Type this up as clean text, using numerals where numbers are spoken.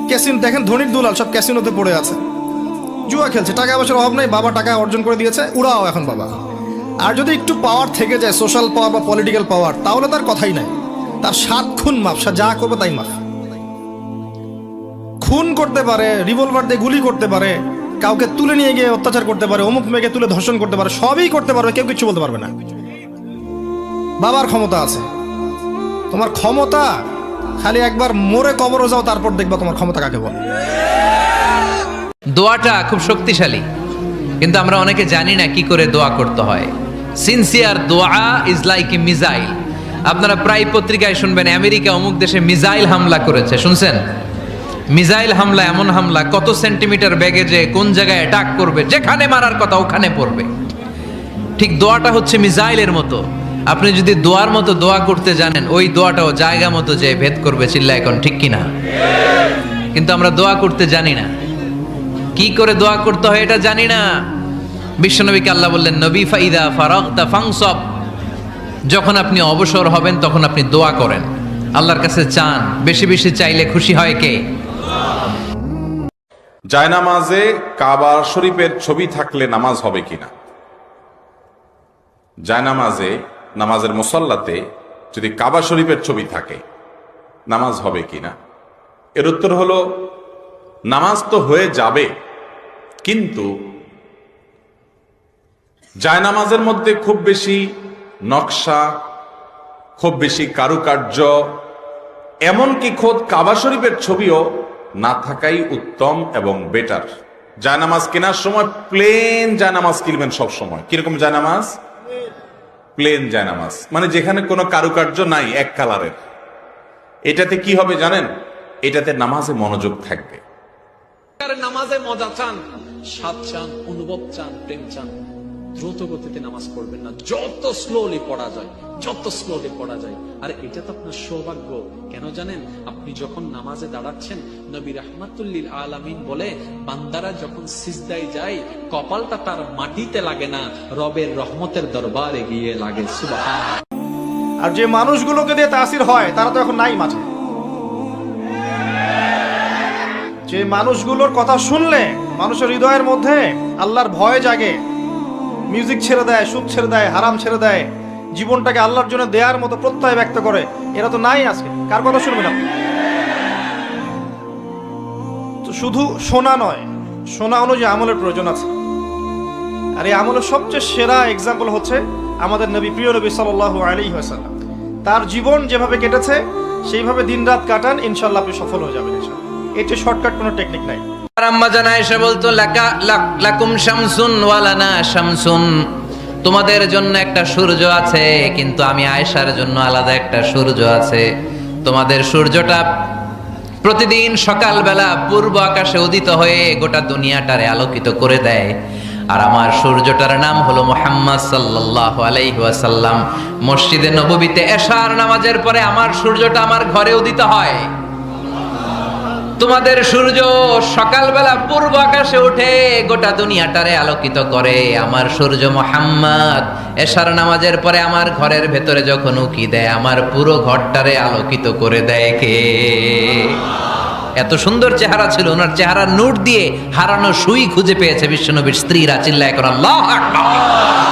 Casino দেখেন, ধনির দুলাল সব ক্যাসিনোতে পড়ে আছে, জুয়া খেলছে, টাকা পয়সার অভাব নেই, বাবা টাকা অর্জন করে দিয়েছে, উড়াও এখন বাবা। আর যদি একটু পাওয়ার থেকে যায়, সোশ্যাল পাওয়ার বা পলিটিক্যাল পাওয়ার, তাহলে তার কথাই নাই, তার 7 খুন মাফ, সে যা করবে তাই মাফ। খুন করতে পারে, রিভলভার দিয়ে গুলি করতে পারে, কাউকে তুলে নিয়ে গিয়ে অত্যাচার করতে পারে, অমুক মেয়েকে তুলে ধর্ষণ করতে পারে, সবই করতে পারবে, কেউ কিছু বলতে পারবে না। বাবার ক্ষমতা আছে, তোমার ক্ষমতা খালি একবার মরে কবরও যাও, তারপর দেখবা তোমার ক্ষমতা কাকে বলে। দোয়াটা খুব শক্তিশালী, কিন্তু আমরা অনেকে জানি না কি করে দোয়া করতে হয়। সিনসিয়ার দোয়া ইজ লাইক এ মিসাইল। আপনারা প্রায় পত্রিকায় শুনবেন আমেরিকা অমুক দেশে মিসাইল হামলা করেছে, শুনছেন? মিসাইল হামলা এমন হামলা, কত সেন্টিমিটার বেগে যে কোন জায়গায় অ্যাটাক করবে, যেখানে মারার কথা ওখানে পড়বে। ঠিক দোয়াটা হচ্ছে মিসাইলের মতো। আপনি যদি দোয়ার মতো দোয়া করতে জানেন, ওই দোয়াটাও জায়গা মতো যে ভেদ করবে। চিল্লা এখন ঠিক কিনা? কিন্তু আমরা দোয়া করতে জানি না, কি করে দোয়া করতে হয় এটা জানি না। বিশ্বনবীকে আল্লাহ বললেন, নবী ফাইদা ফারাগতা ফানসব, যখন আপনি অবসর হবেন তখন আপনি দোয়া করেন, আল্লাহর কাছে চান। বেশি বেশি চাইলে খুশি হয় কে? জায়নামাজে কাবা শরীফের ছবি থাকলে নামাজ হবে কিনা? জায়নামাজে, নামাজের মুসল্লাতে যদি কাবা শরীফের ছবি থাকে, নামাজ হবে কিনা? এর উত্তর হলো, নামাজ তো হয়ে যাবে, কিন্তু জায়নামাজের মধ্যে খুব বেশি নকশা, খুব বেশি কারুকার্য, এমনকি খোদ কাবা শরীফের ছবিও না থাকাই উত্তম এবং বেটার। জায়নামাজ কেনার সময় প্লেন জায়নামাজ কিনবেন সব সময়। কিরকম জায়নামাজ? প্লেন জায়নামাজ, মানে যেখানে কোনো কারুকার্য নাই, এক কালারের। এটাতে কি হবে জানেন? এটাতে নামাজে মনোযোগ থাকবে। নামাজে মজা চান, স্বাদ চান, অনুভব চান, প্রেম চান, দ্রুত গতিতে নামাজ পড়বেন না। যত স্লোলি পড়া যায়, যত স্লোলি পড়া যায়। আর এটা তো আপনার সৌভাগ্য। কেন জানেন? আপনি যখন নামাজে দাঁড়াচ্ছেন, নবী রাহমাতুল্লিল আলামিন বলে, বান্দারা যখন সিজদায় যায়, কপালটা তার মাটিতে লাগে না, রবের রহমতের দরবারে গিয়ে লাগে। সুবহানাল্লাহ। আর যে মানুষগুলোকে দিয়ে তাসির হয়, তারা তো এখন নাই মাঝে। যে মানুষগুলোর কথা শুনলে মানুষের হৃদয়ের মধ্যে আল্লাহর ভয় জাগে, মিউজিক ছেড়ে দেয়, সুদ ছেড়ে দেয়, হারাম ছেড়ে দেয়, জীবনটাকে আল্লাহর জন্য দেওয়ার মতো প্রত্যয় ব্যক্ত করে, এরা তো নাই আজকে। কার কথা শুনবেন আপনি? তো শুধু শোনা নয়, শোনা অনুযায়ী আমলের প্রয়োজন আছে। আর এই আমলের সবচেয়ে সেরা এক্সাম্পল হচ্ছে আমাদের নবী, প্রিয় নবী সাল্লাল্লাহু আলাইহি ওয়াসাল্লাম। তার জীবন যেভাবে কেটেছে সেইভাবে দিনরাত কাটান, ইনশাআল্লাহ আপনি সফল হয়ে যাবেন ইনশাআল্লাহ। এটা শর্টকাট কোনো টেকনিক নাই। আম্মা জানা এসে বলতো, লাকুম শামসুন ওয়া লানা শামসুন, তোমাদের জন্য একটা সূর্য আছে, কিন্তু আমি আয়েশার জন্য আলাদা একটা সূর্য আছে। তোমাদের সূর্যটা প্রতিদিন সকালবেলা পূর্ব আকাশে উদিত হয়ে গোটা দুনিয়াটারে আলোকিত করে দেয়, আর আমার সূর্যটার নাম হলো মুহাম্মদ সাল্লাল্লাহু আলাইহি ওয়াসাল্লাম। মসজিদে নববীতে এশার নামাজের পরে আমার সূর্যটা আমার ঘরে উদিত হয়। তোমাদের সূর্য সকালবেলা পূর্ব আকাশে উঠে গোটা দুনিয়াটারে আলোকিত করে, আমার সূর্য মুহাম্মদ এশার নামাজের পরে আমার ঘরের ভেতরে যখন উকি দেয়, আমার পুরো ঘরটারে আলোকিত করে দেয় কে? এত সুন্দর চেহারা ছিল, ওনার চেহারার নূর দিয়ে হারানো সুই খুঁজে পেয়েছে বিশ্বনবীর স্ত্রীরা। চিল্লায় করে আল্লাহু আকবার।